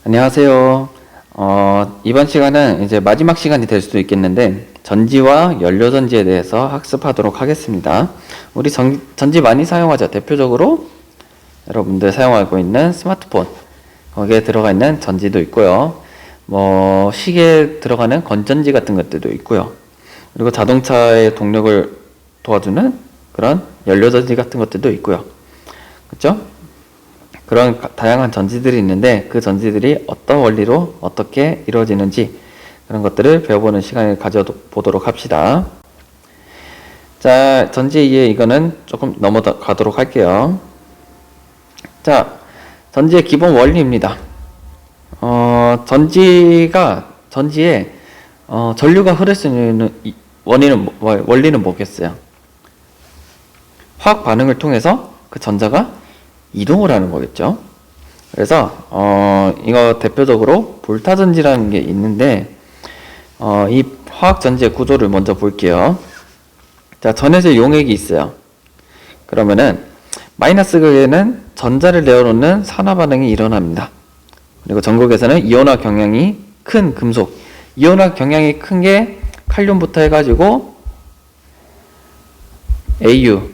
안녕하세요. 이번 시간은 이제 마지막 시간이 될 수도 있겠는데, 전지와 연료전지에 대해서 학습하도록 하겠습니다. 우리 전지 많이 사용하죠. 대표적으로 여러분들 사용하고 있는 스마트폰, 거기에 들어가 있는 전지도 있고요. 시계에 들어가는 건전지 같은 것들도 있고요. 그리고 자동차의 동력을 도와주는 그런 연료전지 같은 것들도 있고요. 그렇죠? 그런 다양한 전지들이 있는데, 그 전지들이 어떤 원리로 어떻게 이루어지는지 그런 것들을 배워보는 시간을 가져보도록 합시다. 자, 전지 2에 이거는 조금 넘어가도록 할게요. 자, 전지의 기본 원리입니다. 전지에 전류가 흐를 수 있는 원리는 뭐겠어요? 화학 반응을 통해서 그 전자가 이동을 하는 거겠죠. 그래서 이거 대표적으로 볼타전지라는 게 있는데, 이 화학전지의 구조를 먼저 볼게요. 자, 전해질 용액이 있어요. 그러면은 마이너스 극에는 전자를 내어놓는 산화 반응이 일어납니다. 그리고 전극에서는 이온화 경향이 큰 금속, 이온화 경향이 큰 게 칼륨부터 해가지고 Au,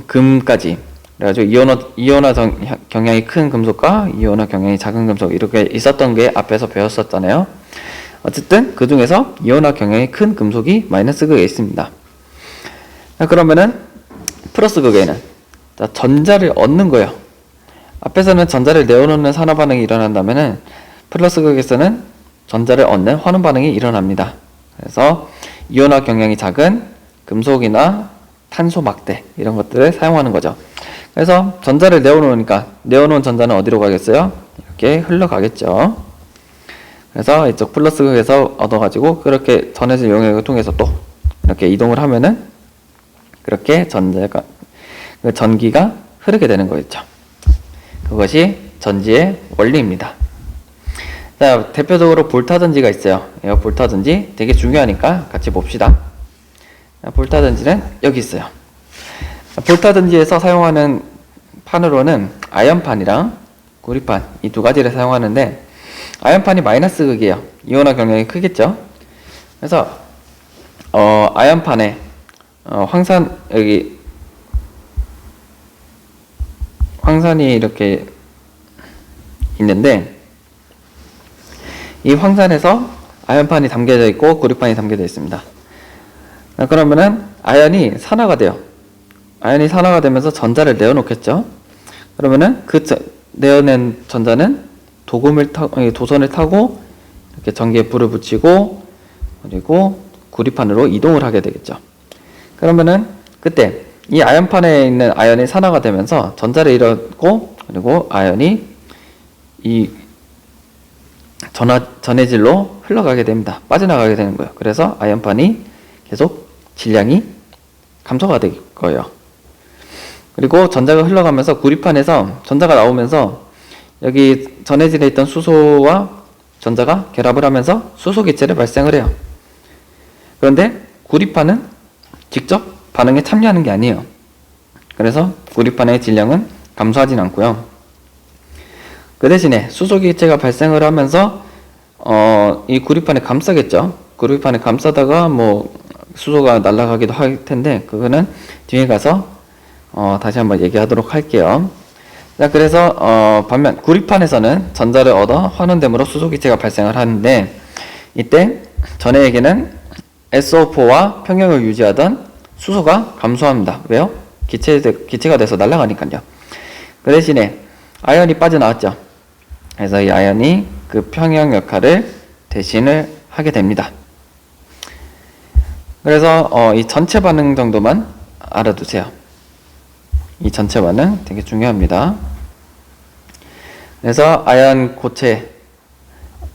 금까지. 그래가지고 이온화 경향이 큰 금속과 이온화 경향이 작은 금속, 이렇게 있었던 게 앞에서 배웠었잖아요. 어쨌든 그 중에서 이온화 경향이 큰 금속이 마이너스 극에 있습니다. 자, 그러면은 플러스 극에는 전자를 얻는 거예요. 앞에서는 전자를 내어놓는 산화 반응이 일어난다면은 플러스 극에서는 전자를 얻는 환원 반응이 일어납니다. 그래서 이온화 경향이 작은 금속이나 탄소 막대, 이런 것들을 사용하는 거죠. 그래서 전자를 내어놓으니까 내어놓은 전자는 어디로 가겠어요? 이렇게 흘러가겠죠. 그래서 이쪽 플러스 극에서 얻어가지고 그렇게 전해질 용액을 통해서 또 이렇게 이동을 하면은 그렇게 전기가 흐르게 되는 거겠죠. 그것이 전지의 원리입니다. 자, 대표적으로 볼타전지가 있어요. 이 볼타전지 되게 중요하니까 같이 봅시다. 볼타전지는 여기 있어요. 볼타전지에서 사용하는 판으로는 아연판이랑 구리판, 이 두 가지를 사용하는데, 아연판이 마이너스 극이에요. 이온화 경향이 크겠죠. 그래서 아연판에 황산이 이렇게 있는데, 이 황산에서 아연판이 담겨져 있고 구리판이 담겨져 있습니다. 그러면은 아연이 산화가 돼요. 아연이 산화가 되면서 전자를 내어놓겠죠. 그러면은 그 내어낸 전자는 도선을 타고 이렇게 전기에 불을 붙이고, 그리고 구리판으로 이동을 하게 되겠죠. 그러면은 그때 이 아연판에 있는 아연이 산화가 되면서 전자를 잃었고, 그리고 아연이 이 전해질로 흘러가게 됩니다. 빠져나가게 되는 거예요. 그래서 아연판이 계속 질량이 감소가 될 거예요. 그리고 전자가 흘러가면서 구리판에서 전자가 나오면서 여기 전해질에 있던 수소와 전자가 결합을 하면서 수소기체를 발생을 해요. 그런데 구리판은 직접 반응에 참여하는 게 아니에요. 그래서 구리판의 질량은 감소하진 않고요. 그 대신에 수소기체가 발생을 하면서 이 구리판에 감싸겠죠. 구리판에 감싸다가 수소가 날아가기도 할 텐데, 그거는 뒤에 가서 다시 한번 얘기하도록 할게요. 자, 그래서 반면 구리판에서는 전자를 얻어 환원됨으로 수소기체가 발생을 하는데, 이때 전해에게는 SO4와 평형을 유지하던 수소가 감소합니다. 왜요? 기체가 돼서 날아가니까요. 그 대신에 아연이 빠져나왔죠. 그래서 이 아연이 그 평형 역할을 대신을 하게 됩니다. 그래서 이 전체 반응 정도만 알아두세요. 이 전체 반응 되게 중요합니다. 그래서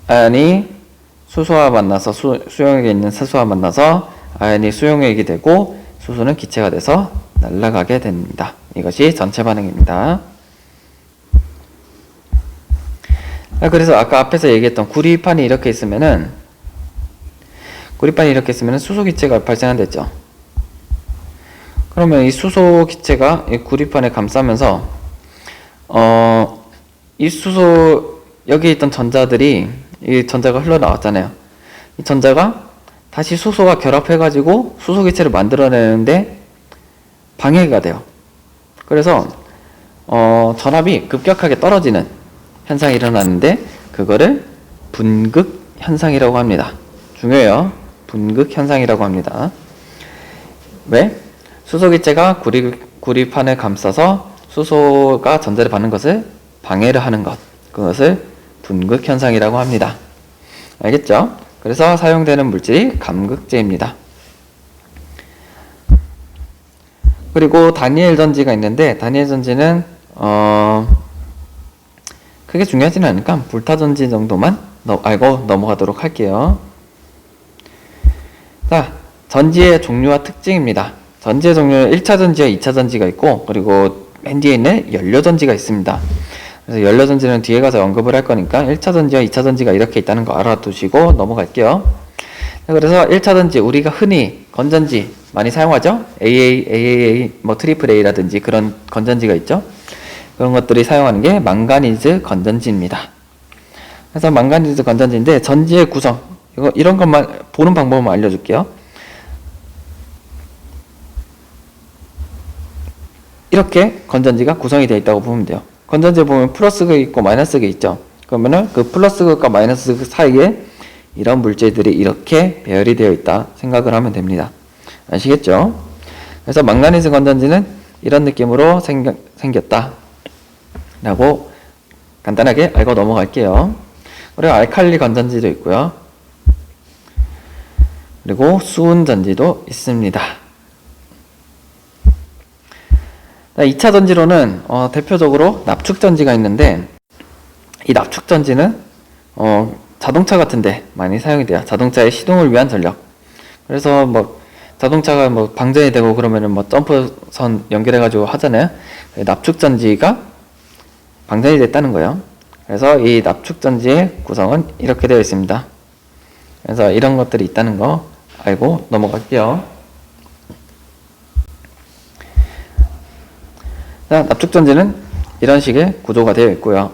아연이 수소와 만나서 수용액에 있는 수소와 만나서 아연이 수용액이 되고, 수소는 기체가 돼서 날아가게 됩니다. 이것이 전체 반응입니다. 그래서 아까 앞에서 얘기했던 구리판이 이렇게 있으면은 수소기체가 발생한댔죠. 그러면 이 수소기체가 이 구리판에 감싸면서 이 수소 여기 있던 전자들이 이 전자가 흘러나왔잖아요. 이 전자가 다시 수소와 결합해가지고 수소기체를 만들어내는데 방해가 돼요. 그래서 전압이 급격하게 떨어지는 현상이 일어나는데 그거를 분극 현상이라고 합니다. 중요해요. 분극 현상이라고 합니다. 왜? 수소기체가 구리판을 감싸서 수소가 전자를 받는 것을 방해를 하는 것, 그것을 분극 현상이라고 합니다. 알겠죠? 그래서 사용되는 물질이 감극제입니다. 그리고 다니엘 전지가 있는데 다니엘 전지는 크게 중요하지는 않으니까 불타 전지 정도만 알고 넘어가도록 할게요. 자, 전지의 종류와 특징입니다. 전지의 종류는 1차 전지와 2차 전지가 있고, 그리고 맨 뒤에 있는 연료 전지가 있습니다. 그래서 연료 전지는 뒤에 가서 언급을 할 거니까 1차 전지와 2차 전지가 이렇게 있다는 거 알아두시고 넘어갈게요. 그래서 1차 전지, 우리가 흔히 건전지 많이 사용하죠? AA, AAA, 뭐 트리플 A라든지 그런 건전지가 있죠? 그런 것들이 사용하는 게 망가니즈 건전지입니다. 그래서 망가니즈 건전지인데 전지의 구성, 이런 것만 보는 방법만 알려줄게요. 이렇게 건전지가 구성이 되어 있다고 보면 돼요. 건전지에 보면 플러스가 있고 마이너스가 있죠. 그러면은 그 플러스극과 마이너스극 사이에 이런 물질들이 이렇게 배열이 되어 있다 생각을 하면 됩니다. 아시겠죠? 그래서 망가니즈 건전지는 이런 느낌으로 생겼다 라고 간단하게 알고 넘어갈게요. 그리고 알칼리 건전지도 있고요. 그리고 수은 전지도 있습니다. 2차 전지로는 대표적으로 납축 전지가 있는데, 이 납축 전지는 자동차 같은데 많이 사용이 돼요. 자동차의 시동을 위한 전력. 그래서 뭐 자동차가 뭐 방전이 되고 그러면은 뭐 점프선 연결해가지고 하잖아요. 납축 전지가 방전이 됐다는 거예요. 그래서 이 납축 전지의 구성은 이렇게 되어 있습니다. 그래서 이런 것들이 있다는 거 알고 넘어갈게요. 자, 납축 전지는 이런 식의 구조가 되어 있고요.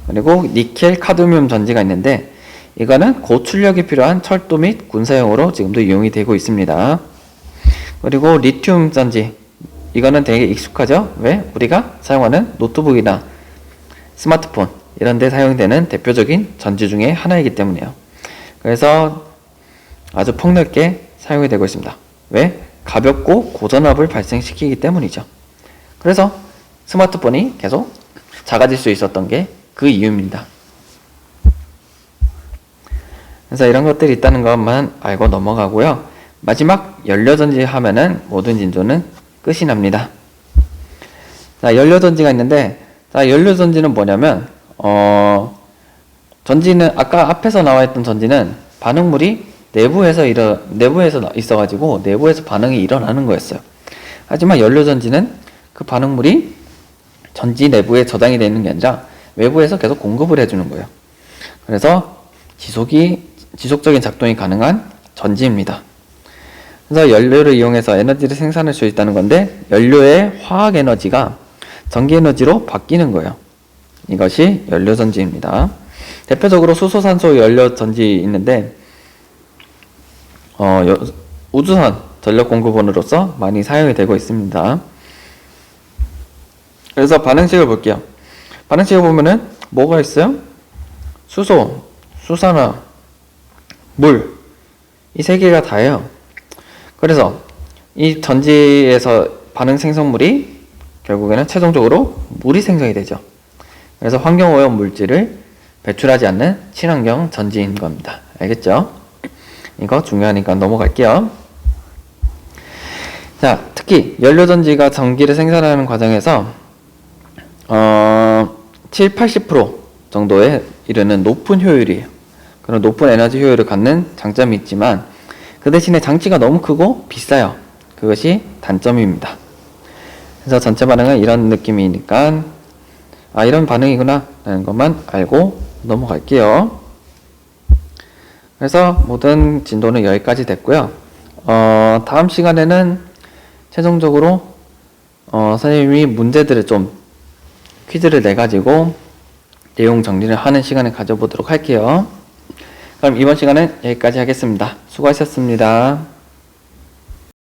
그리고 니켈 카드뮴 전지가 있는데, 이거는 고출력이 필요한 철도 및 군사용으로 지금도 이용이 되고 있습니다. 그리고 리튬 전지, 이거는 되게 익숙하죠? 왜? 우리가 사용하는 노트북이나 스마트폰 이런 데 사용되는 대표적인 전지 중에 하나이기 때문이에요. 그래서 아주 폭넓게 사용이 되고 있습니다. 왜? 가볍고 고전압을 발생시키기 때문이죠. 그래서 스마트폰이 계속 작아질 수 있었던 게 그 이유입니다. 그래서 이런 것들이 있다는 것만 알고 넘어가고요. 마지막 연료전지 하면은 모든 진도는 끝이 납니다. 자, 연료전지가 있는데, 자, 연료전지는 뭐냐면 전지는 아까 앞에서 나와있던 전지는 반응물이 내부에서 있어가지고 내부에서 반응이 일어나는 거였어요. 하지만 연료전지는 그 반응물이 전지 내부에 저장이 되어 있는 게 아니라 외부에서 계속 공급을 해주는 거예요. 그래서 지속적인 작동이 가능한 전지입니다. 그래서 연료를 이용해서 에너지를 생산할 수 있다는 건데, 연료의 화학 에너지가 전기 에너지로 바뀌는 거예요. 이것이 연료전지입니다. 대표적으로 수소산소 연료전지 있는데, 우주선 전력 공급원으로서 많이 사용이 되고 있습니다. 그래서 반응식을 볼게요. 반응식을 보면은 뭐가 있어요? 수소, 수산화, 물, 이 세 개가 다예요. 그래서 이 전지에서 반응 생성물이 결국에는 최종적으로 물이 생성이 되죠. 그래서 환경오염 물질을 배출하지 않는 친환경 전지인 겁니다. 알겠죠? 이거 중요하니까 넘어갈게요. 자, 특히 연료전지가 전기를 생산하는 과정에서 70-80% 정도에 이르는 높은 효율이에요. 그런 높은 에너지 효율을 갖는 장점이 있지만, 그 대신에 장치가 너무 크고 비싸요. 그것이 단점입니다. 그래서 전체 반응은 이런 느낌이니까 이런 반응이구나 라는 것만 알고 넘어갈게요. 그래서 모든 진도는 여기까지 됐고요. 다음 시간에는 최종적으로 선생님이 문제들을 좀 퀴즈를 내가지고 내용 정리를 하는 시간을 가져보도록 할게요. 그럼 이번 시간은 여기까지 하겠습니다. 수고하셨습니다.